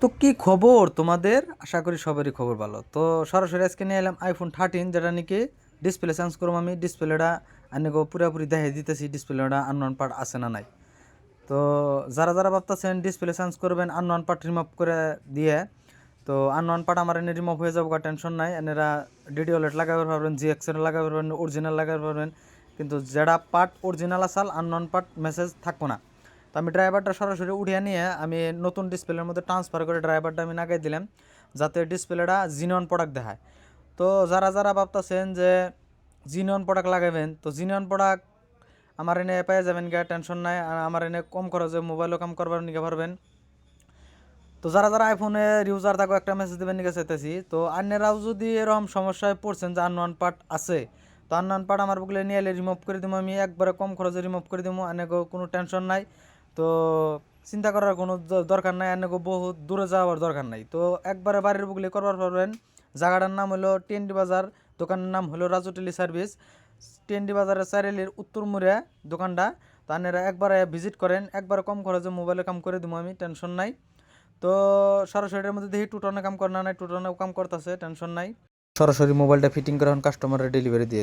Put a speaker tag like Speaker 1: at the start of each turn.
Speaker 1: তো কি খবর তোমাদের? আশা করি সবারই খবর ভালো। তো সরাসরি আজকে নিয়ে এলাম iPhone 13, যেটা নাকি ডিসপ্লে চেঞ্জ করবো আমি। ডিসপ্লেটা আনিগো পুরোপুরি দেখে দিতেছি ডিসপ্লেটা আননোন পার্ট আছে না নাই। তো যারা যারা ভাবতেছেন ডিসপ্লে চেঞ্জ করবেন আননোন পার্ট রিমুভ করে দিয়ে, তো আননোন পার্ট আমার এনে রিমুভ হয়ে যাবো, টেনশন নাই। এনারা ডিডিওলেট লাগাতে পারবেন, জিএক্সের লাগাতে পারবেন, অরিজিনাল লাগাতে পারবেন, কিন্তু যেটা পার্ট অরিজিনাল আসাল আননোন পার্ট মেসেজ থাকবো না। তো আমি ড্রাইভারটা সরাসরি উঠিয়ে নিয়ে আমি নতুন ডিসপ্লের মধ্যে ট্রান্সফার করে ড্রাইভারটা আমি লাগাই দিলাম, যাতে ডিসপ্লেটা জিনিয়ন প্রোডাক্ট দেখায়। তো যারা যারা ভাবতেছেন যে জিনিয়ন প্রোডাক্ট লাগাবেন, তো জিনিয়ন প্রোডাক্ট আমার এনে পেয়ে যাবেন গা, টেনশন নাই। আর আমার এনে কম খরচে মোবাইলও কাম করবার নিতে পারবেন। তো যারা যারা আইফোনের ইউজার থাকো একটা মেসেজ দেবেন নিকে চাইতেছি। তো আন্যরাও যদি এরকম সমস্যায় পড়ছেন যে আননোয়ান পার্ট আছে, তো আননোয়ান পার্ট আমার বুকলে নিয়ে এলে রিমুভ করে দিব আমি, একবারে কম খরচে রিমুভ করে দিব। আনেগো কোনো টেনশন নাই। তো চিন্তা করার কোনো দরকার নাই, আনেগো বহুত দূরে যাওয়ার দরকার নাই। তো একবারে বাড়ির বুকলে করবার পারবেন। জায়গাটার নাম হলো টিএনডি বাজার, দোকানের নাম হলো রাজু টেলি সার্ভিস। টিএনডি বাজারের চারিলির উত্তর মুড়ে দোকানটা। তো আপনারা একবারে ভিজিট করেন, একবারে কম খরচে মোবাইলে কাম করে দিব আমি, টেনশন নাই। তো সরাসরির মধ্যে দেখি টুটনে কাম করে না নাই, টুটনে কাম করতেছে, টেনশন নাই। সরাসরি মোবাইলটা ফিটিং করে কাস্টমারের ডেলিভারি দিয়ে